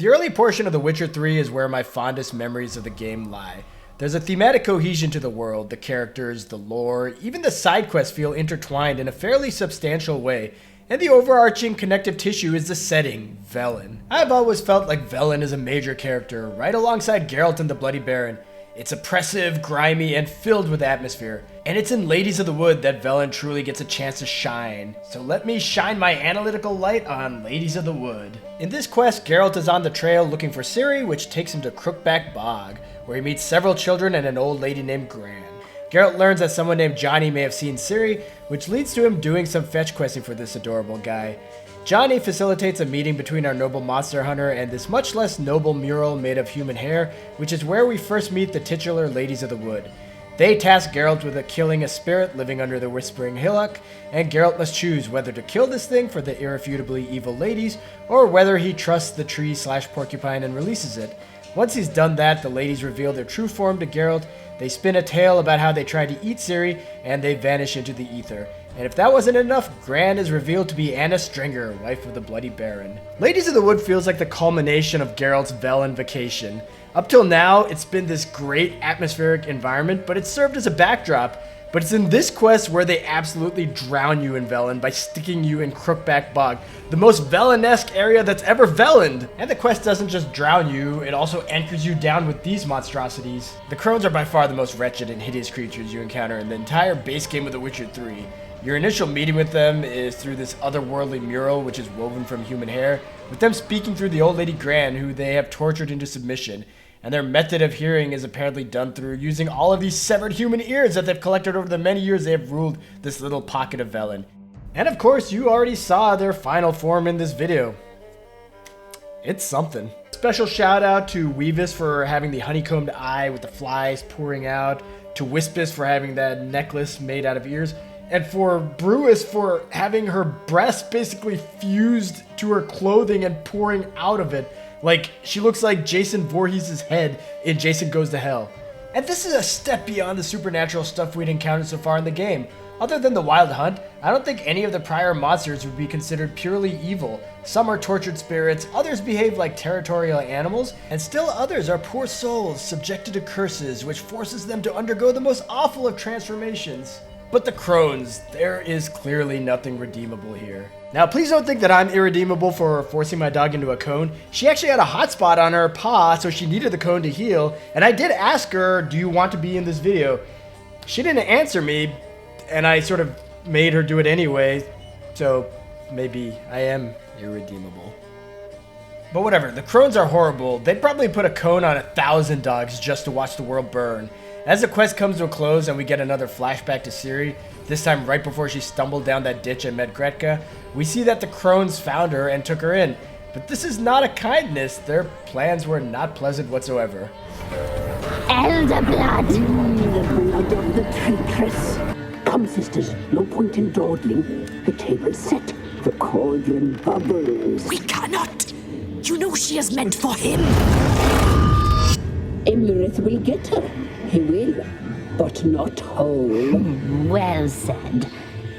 The early portion of The Witcher 3 is where my fondest memories of the game lie. There's a thematic cohesion to the world, the characters, the lore, even the side quests feel intertwined in a fairly substantial way, and the overarching connective tissue is the setting, Velen. I've always felt like Velen is a major character, right alongside Geralt and the Bloody Baron. It's oppressive, grimy, and filled with atmosphere. And it's in Ladies of the Wood that Velen truly gets a chance to shine. So let me shine my analytical light on Ladies of the Wood. In this quest, Geralt is on the trail looking for Ciri, which takes him to Crookback Bog, where he meets several children and an old lady named Gran. Geralt learns that someone named Johnny may have seen Ciri, which leads to him doing some fetch questing for this adorable guy. Johnny facilitates a meeting between our noble monster hunter and this much less noble mural made of human hair, which is where we first meet the titular Ladies of the Wood. They task Geralt with killing a spirit living under the Whispering Hillock, and Geralt must choose whether to kill this thing for the irrefutably evil ladies, or whether he trusts the tree/porcupine and releases it. Once he's done that, the ladies reveal their true form to Geralt, they spin a tale about how they tried to eat Ciri, and they vanish into the ether. And if that wasn't enough, Gran is revealed to be Anna Stringer, wife of the Bloody Baron. Ladies of the Wood feels like the culmination of Geralt's Velen vacation. Up till now, it's been this great atmospheric environment, but it's served as a backdrop. But it's in this quest where they absolutely drown you in Velen by sticking you in Crookback Bog, the most Velen-esque area that's ever Velened. And the quest doesn't just drown you, it also anchors you down with these monstrosities. The Crones are by far the most wretched and hideous creatures you encounter in the entire base game of The Witcher 3. Your initial meeting with them is through this otherworldly mural which is woven from human hair, with them speaking through the old lady Gran, who they have tortured into submission. And their method of hearing is apparently done through using all of these severed human ears that they've collected over the many years they have ruled this little pocket of Velen. And of course, you already saw their final form in this video. It's something. Special shout out to Weavis for having the honeycombed eye with the flies pouring out, to Wispus for having that necklace made out of ears, and for Brewis for having her breast basically fused to her clothing and pouring out of it. Like, she looks like Jason Voorhees' head in Jason Goes to Hell. And this is a step beyond the supernatural stuff we'd encountered so far in the game. Other than the Wild Hunt, I don't think any of the prior monsters would be considered purely evil. Some are tortured spirits, others behave like territorial animals, and still others are poor souls subjected to curses which forces them to undergo the most awful of transformations. But the Crones, there is clearly nothing redeemable here. Now, please don't think that I'm irredeemable for forcing my dog into a cone. She actually had a hot spot on her paw, so she needed the cone to heal. And I did ask her, do you want to be in this video? She didn't answer me, and I sort of made her do it anyway. So maybe I am irredeemable. But whatever, the Crones are horrible. They'd probably put a cone on 1,000 dogs just to watch the world burn. As the quest comes to a close and we get another flashback to Ciri, this time right before she stumbled down that ditch and met Gretka, we see that the Crones found her and took her in. But this is not a kindness, their plans were not pleasant whatsoever. Elder blood! The blood of the traitress. Come, sisters, no point in dawdling. The table's set, the cauldron bubbles. We cannot! You know she is meant for him! Imrith will get her. He will, but not whole. Well said.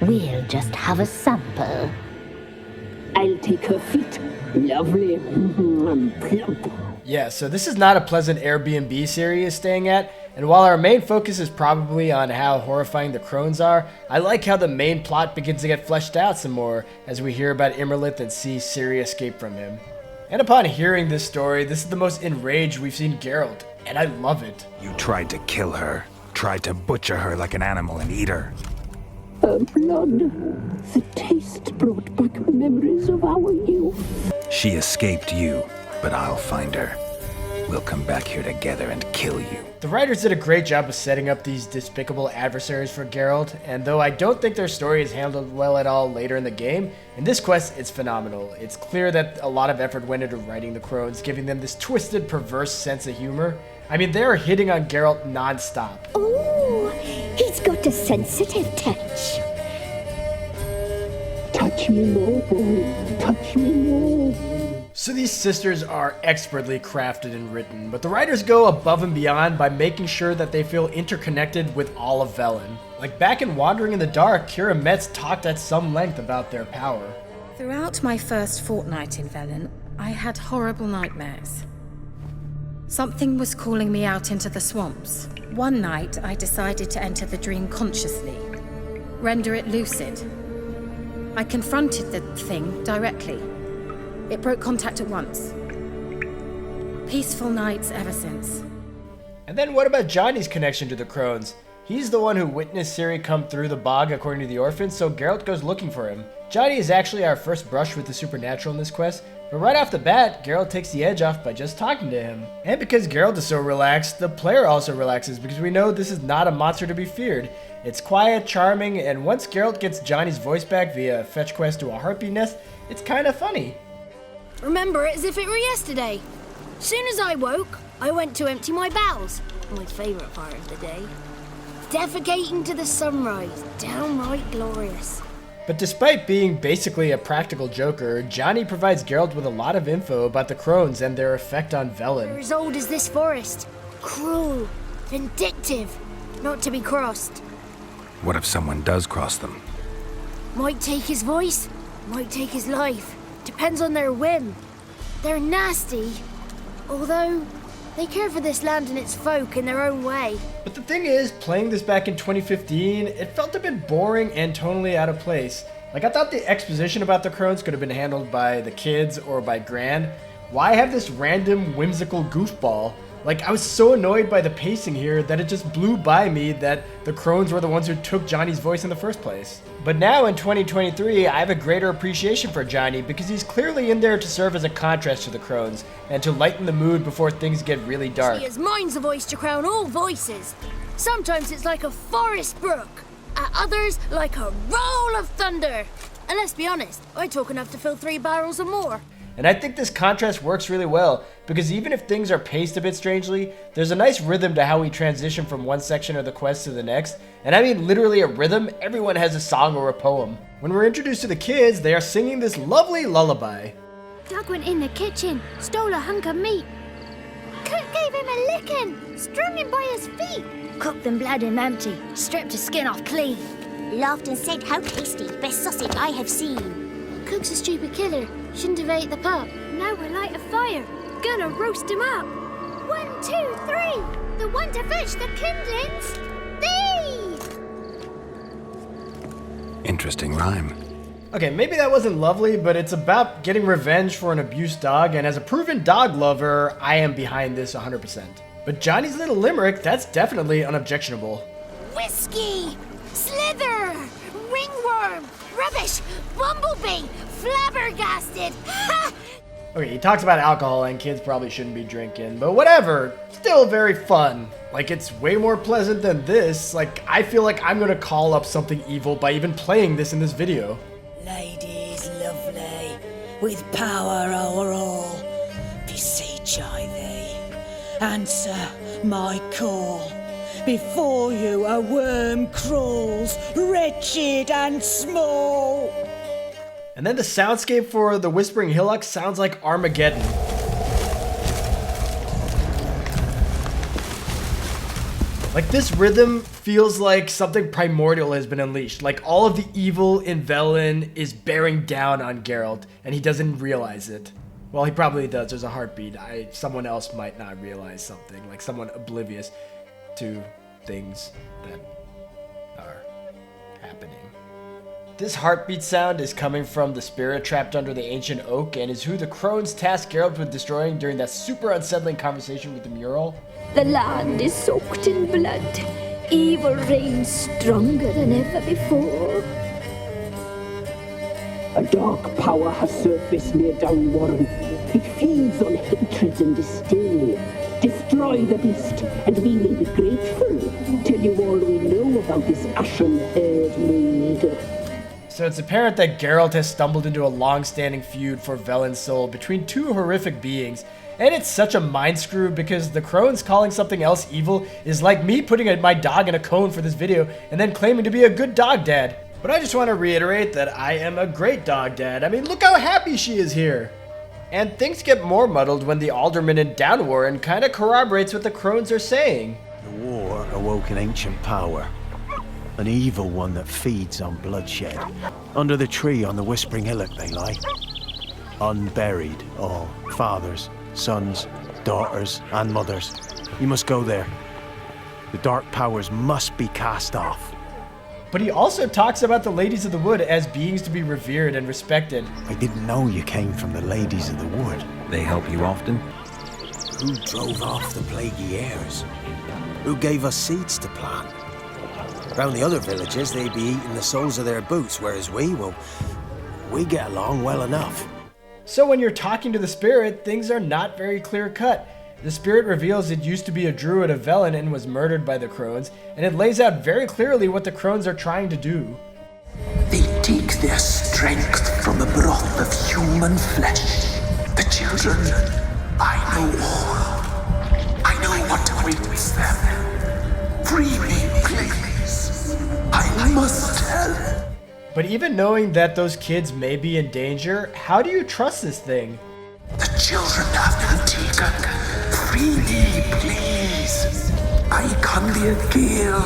We'll just have a sample. I'll take her feet. Lovely. Plump. Yeah, so this is not a pleasant Airbnb Ciri is staying at, and while our main focus is probably on how horrifying the Crones are, I like how the main plot begins to get fleshed out some more as we hear about Imrith and see Ciri escape from him. And upon hearing this story, this is the most enraged we've seen Geralt, and I love it. You tried to kill her, tried to butcher her like an animal and eat her. Her blood. The taste brought back memories of our youth. She escaped you, but I'll find her. We'll come back here together and kill you. The writers did a great job of setting up these despicable adversaries for Geralt, and though I don't think their story is handled well at all later in the game, in this quest it's phenomenal. It's clear that a lot of effort went into writing the Crones, giving them this twisted, perverse sense of humor. I mean, they're hitting on Geralt non-stop. Oh, he's got a sensitive touch. Touch me more, boy. Touch me more. So these sisters are expertly crafted and written, but the writers go above and beyond by making sure that they feel interconnected with all of Velen. Like back in Wandering in the Dark, Kira Metz talked at some length about their power. Throughout my first fortnight in Velen, I had horrible nightmares. Something was calling me out into the swamps. One night, I decided to enter the dream consciously, render it lucid. I confronted the thing directly. It broke contact at once. Peaceful nights ever since. And then what about Johnny's connection to the Crones? He's the one who witnessed Ciri come through the bog according to the orphans, so Geralt goes looking for him. Johnny is actually our first brush with the supernatural in this quest, but right off the bat, Geralt takes the edge off by just talking to him. And because Geralt is so relaxed, the player also relaxes because we know this is not a monster to be feared. It's quiet, charming, and once Geralt gets Johnny's voice back via a fetch quest to a heartbeat nest, it's kind of funny. Remember it as if it were yesterday. Soon as I woke, I went to empty my bowels. My favourite part of the day. Defecating to the sunrise. Downright glorious. But despite being basically a practical joker, Johnny provides Geralt with a lot of info about the Crones and their effect on Velen. They're as old as this forest. Cruel. Vindictive. Not to be crossed. What if someone does cross them? Might take his voice, might take his life. Depends on their whim. They're nasty. Although, they care for this land and its folk in their own way. But the thing is, playing this back in 2015, it felt a bit boring and tonally out of place. Like, I thought the exposition about the Crones could have been handled by the kids or by Gran. Why have this random whimsical goofball? Like, I was so annoyed by the pacing here that it just blew by me that the Crones were the ones who took Johnny's voice in the first place. But now in 2023, I have a greater appreciation for Johnny because he's clearly in there to serve as a contrast to the Crones and to lighten the mood before things get really dark. He has mine's a voice to crown all voices. Sometimes it's like a forest brook, at others like a roll of thunder. And let's be honest, I talk enough to fill 3 barrels or more. And I think this contrast works really well, because even if things are paced a bit strangely, there's a nice rhythm to how we transition from one section of the quest to the next. And I mean literally a rhythm, everyone has a song or a poem. When we're introduced to the kids, they are singing this lovely lullaby. Doug went in the kitchen, stole a hunk of meat. Cook gave him a licking, strung him by his feet. Cooked them blood him empty, stripped his skin off clean. Laughed and said, "How tasty, best sausage I have seen." Cook's a stupid killer, shouldn't have ate the pup. Now we'll light a fire, gonna roast him up. 1, 2, 3, the one to fetch the kindlings. Thee! Interesting rhyme. Okay, maybe that wasn't lovely, but it's about getting revenge for an abused dog, and as a proven dog lover, I am behind this 100%. But Johnny's little limerick, that's definitely unobjectionable. Whiskey! Slither! Ringworm! Rubbish! Bumblebee! Flabbergasted! Ha! Okay, he talks about alcohol and kids probably shouldn't be drinking, but whatever. Still very fun. Like, it's way more pleasant than this. Like, I feel like I'm gonna call up something evil by even playing this in this video. Ladies lovely, with power o'er all, beseech I thee, answer my call. Before you a worm crawls, wretched and small. And then the soundscape for the Whispering Hillock sounds like Armageddon. Like, this rhythm feels like something primordial has been unleashed. Like, all of the evil in Velen is bearing down on Geralt, and he doesn't realize it. Well, he probably does. There's a heartbeat. Someone else might not realize something. Like, someone oblivious to things that are happening. This heartbeat sound is coming from the spirit trapped under the ancient oak and is who the Crones tasked Geralt with destroying during that super unsettling conversation with the mural. The land is soaked in blood. Evil reigns stronger than ever before. A dark power has surfaced near Downwarren. It feeds on hatred and disdain. Destroy the beast, and we will be grateful. Tell you all we know about this ashen-haired maid. So it's apparent that Geralt has stumbled into a long-standing feud for Velen's soul between two horrific beings. And it's such a mind screw because the Crones calling something else evil is like me putting my dog in a cone for this video and then claiming to be a good dog dad. But I just want to reiterate that I am a great dog dad. I mean, look how happy she is here. And things get more muddled when the alderman in Downwarren kind of corroborates what the Crones are saying. The war awoke an ancient power. An evil one that feeds on bloodshed. Under the tree on the Whispering Hillock they lie. Unburied, all. Fathers, sons, daughters, and mothers. You must go there. The dark powers must be cast off. But he also talks about the Ladies of the Wood as beings to be revered and respected. I didn't know you came from the Ladies of the Wood. They help you often? Who drove off the plaguey airs? Who gave us seeds to plant? Round the other villages, they'd be eating the soles of their boots, whereas we get along well enough. So when you're talking to the spirit, things are not very clear-cut. The spirit reveals it used to be a druid of Velen and was murdered by the Crones, and it lays out very clearly what the Crones are trying to do. They take their strength from the broth of human flesh. The children, I know all. I know what awaits them. Free me, please. I must help. But even knowing that those kids may be in danger, how do you trust this thing? The children have been taken. Free me, please. I can be a gale,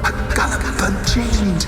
a gallop unchained.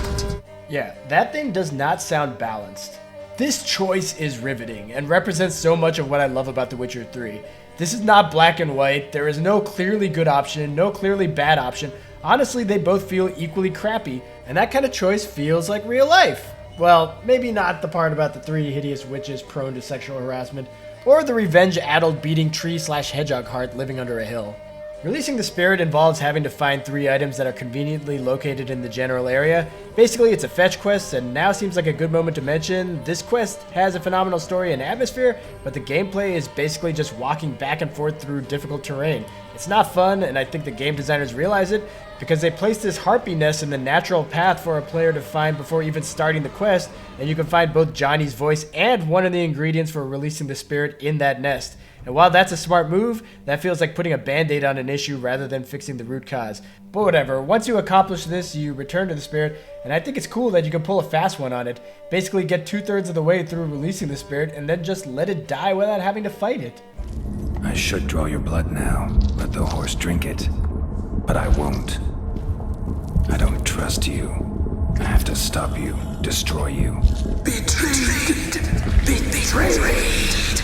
Yeah, that thing does not sound balanced. This choice is riveting and represents so much of what I love about The Witcher 3. This is not black and white. There is no clearly good option, no clearly bad option. Honestly, they both feel equally crappy, and that kind of choice feels like real life. Well, maybe not the part about the 3 hideous witches prone to sexual harassment, or the revenge-addled beating tree/hedgehog heart living under a hill. Releasing the spirit involves having to find 3 items that are conveniently located in the general area. Basically, it's a fetch quest, and now seems like a good moment to mention, this quest has a phenomenal story and atmosphere, but the gameplay is basically just walking back and forth through difficult terrain. It's not fun, and I think the game designers realize it, because they place this harpy nest in the natural path for a player to find before even starting the quest, and you can find both Johnny's voice and one of the ingredients for releasing the spirit in that nest. And while that's a smart move, that feels like putting a band-aid on an issue rather than fixing the root cause. But whatever, once you accomplish this, you return to the spirit, and I think it's cool that you can pull a fast one on it. Basically get 2/3 of the way through releasing the spirit, and then just let it die without having to fight it. I should draw your blood now, let the horse drink it. But I won't. I don't trust you. I have to stop you, destroy you. Betrayed! Betrayed!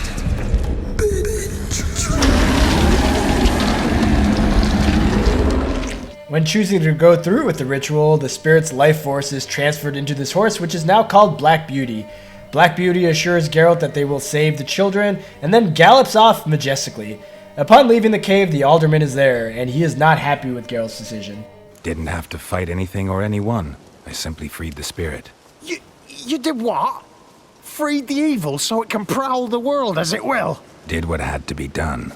When choosing to go through with the ritual, the spirit's life force is transferred into this horse, which is now called Black Beauty. Black Beauty assures Geralt that they will save the children, and then gallops off majestically. Upon leaving the cave, the alderman is there, and he is not happy with Geralt's decision. Didn't have to fight anything or anyone. I simply freed the spirit. You did what? Freed the evil so it can prowl the world as it will? Did what had to be done.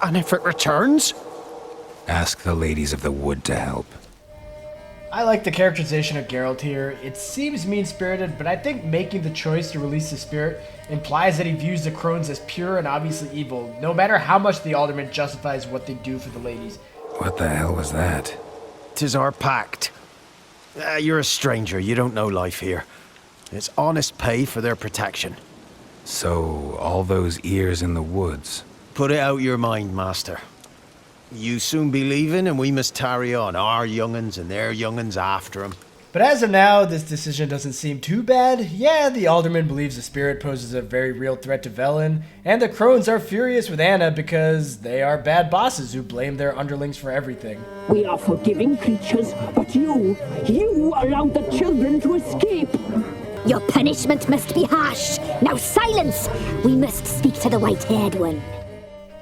And if it returns? Ask the Ladies of the Wood to help. I like the characterization of Geralt here. It seems mean-spirited, but I think making the choice to release the spirit implies that he views the Crones as pure and obviously evil, no matter how much the alderman justifies what they do for the ladies. What the hell was that? 'Tis our pact. You're a stranger, you don't know life here. It's honest pay for their protection. So, all those ears in the woods. Put it out your mind, master. You soon be leaving and we must tarry on, our young'uns and their young'uns after 'em. But as of now, this decision doesn't seem too bad. Yeah, the alderman believes the spirit poses a very real threat to Velen, and the Crones are furious with Anna because they are bad bosses who blame their underlings for everything. We are forgiving creatures, but you allowed the children to escape. Your punishment must be harsh. Now silence! We must speak to the white-haired one.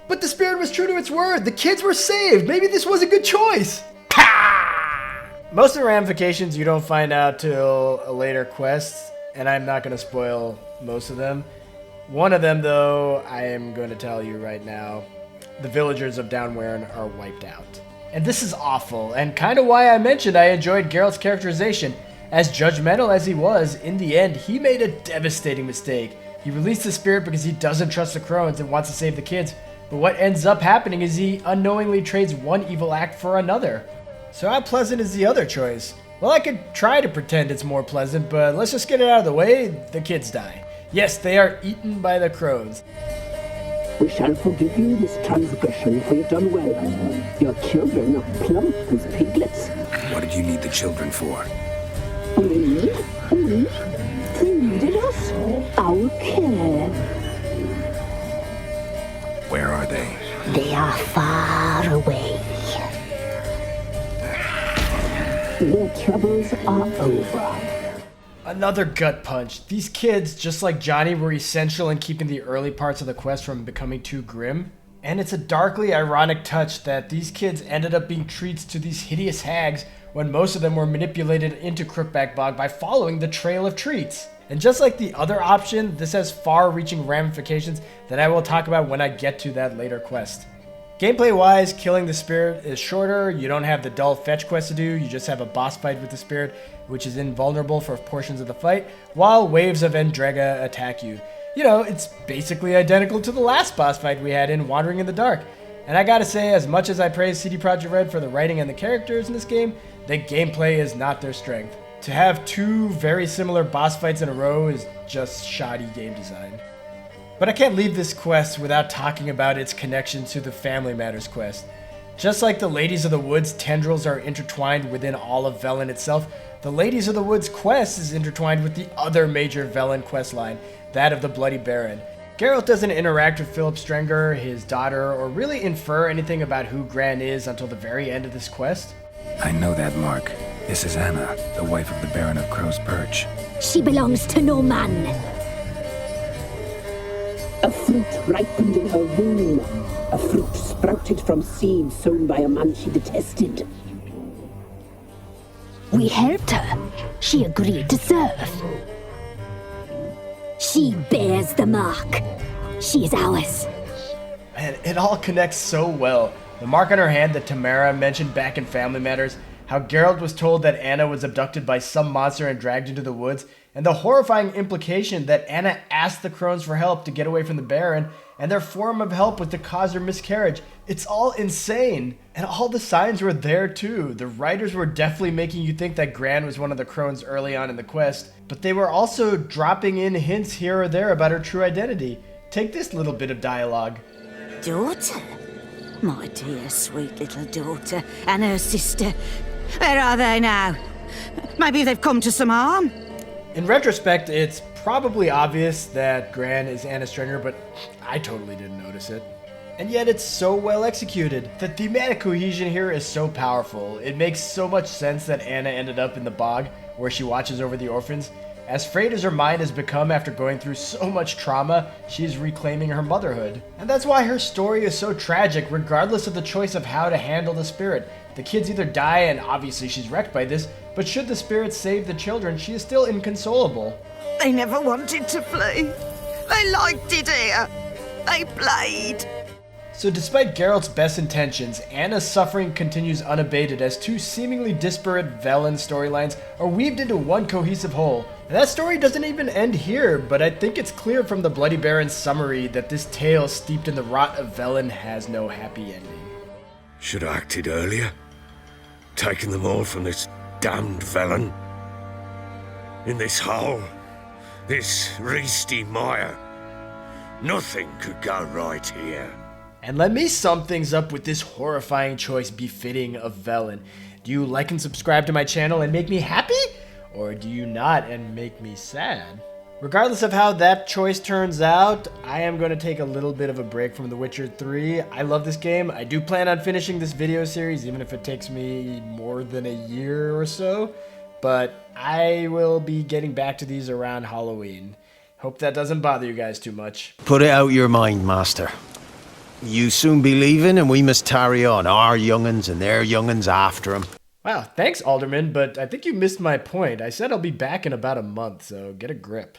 But the spirit was true to its word. The kids were saved. Maybe this was a good choice. Most of the ramifications you don't find out till a later quest, and I'm not going to spoil most of them. One of them, though, I am going to tell you right now. The villagers of Downwarren are wiped out. And this is awful, and kind of why I mentioned I enjoyed Geralt's characterization. As judgmental as he was, in the end, he made a devastating mistake. He released the spirit because he doesn't trust the Crones and wants to save the kids. But what ends up happening is he unknowingly trades one evil act for another. So how pleasant is the other choice? Well, I could try to pretend it's more pleasant, but let's just get it out of the way. The kids die. Yes, they are eaten by the Crones. We shall forgive you this transgression, for you've done well. Your children are plump as piglets. What did you need the children for? We? They needed us. our care. Where are they? They are far away. Their troubles are over. Another gut punch. These kids, just like Johnny, were essential in keeping the early parts of the quest from becoming too grim. And it's a darkly ironic touch that these kids ended up being treats to these hideous hags when most of them were manipulated into Crookback Bog by following the trail of treats. And just like the other option, this has far-reaching ramifications that I will talk about when I get to that later quest. Gameplay-wise, killing the spirit is shorter. You don't have the dull fetch quest to do. You just have a boss fight with the spirit, which is invulnerable for portions of the fight, while waves of Endrega attack you. You know, it's basically identical to the last boss fight we had in Wandering in the Dark. And I gotta say, as much as I praise CD Projekt Red for the writing and the characters in this game, the gameplay is not their strength. To have two very similar boss fights in a row is just shoddy game design. But I can't leave this quest without talking about its connection to the Family Matters quest. Just like the Ladies of the Woods tendrils are intertwined within all of Velen itself, the Ladies of the Woods quest is intertwined with the other major Velen quest line, that of the Bloody Baron. Geralt doesn't interact with Philip Strenger, his daughter, or really infer anything about who Gran is until the very end of this quest. I know that mark. This is Anna, the wife of the Baron of Crow's Perch. She belongs to no man. A fruit ripened in her womb. A fruit sprouted from seeds sown by a man she detested. We helped her. She agreed to serve. She bears the mark. She is ours. Man, it all connects so well. The mark on her hand that Tamara mentioned back in Family Matters, how Geralt was told that Anna was abducted by some monster and dragged into the woods, and the horrifying implication that Anna asked the Crones for help to get away from the Baron, and their form of help was to cause her miscarriage. It's all insane. And all the signs were there too. The writers were definitely making you think that Gran was one of the Crones early on in the quest, but they were also dropping in hints here or there about her true identity. Take this little bit of dialogue. Daughter? My dear, sweet little daughter and her sister. Where are they now? Maybe they've come to some harm? In retrospect, it's probably obvious that Gran is Anna Strenger, but I totally didn't notice it. And yet it's so well executed. The thematic cohesion here is so powerful. It makes so much sense that Anna ended up in the bog where she watches over the orphans. As frayed as her mind has become after going through so much trauma, she is reclaiming her motherhood. And that's why her story is so tragic, regardless of the choice of how to handle the spirit. The kids either die, and obviously she's wrecked by this, but should the spirit save the children, she is still inconsolable. They never wanted to flee. They liked it here. They played. So despite Geralt's best intentions, Anna's suffering continues unabated as two seemingly disparate Velen storylines are weaved into one cohesive whole. And that story doesn't even end here, but I think it's clear from the Bloody Baron's summary that this tale steeped in the rot of Velen has no happy ending. Should have acted earlier. Taken them all from this damned Velen. In this hole. This reesty mire. Nothing could go right here. And let me sum things up with this horrifying choice befitting of Velen. Do you like and subscribe to my channel and make me happy? Or do you not and make me sad? Regardless of how that choice turns out, I am going to take a little bit of a break from The Witcher 3. I love this game. I do plan on finishing this video series, even if it takes me more than a year or so. But I will be getting back to these around Halloween. Hope that doesn't bother you guys too much. Put it out your mind, Master. You soon be leaving and we must tarry on, our young'uns and their young'uns after 'em. Wow, thanks, Alderman, but I think you missed my point. I said I'll be back in about a month, so get a grip.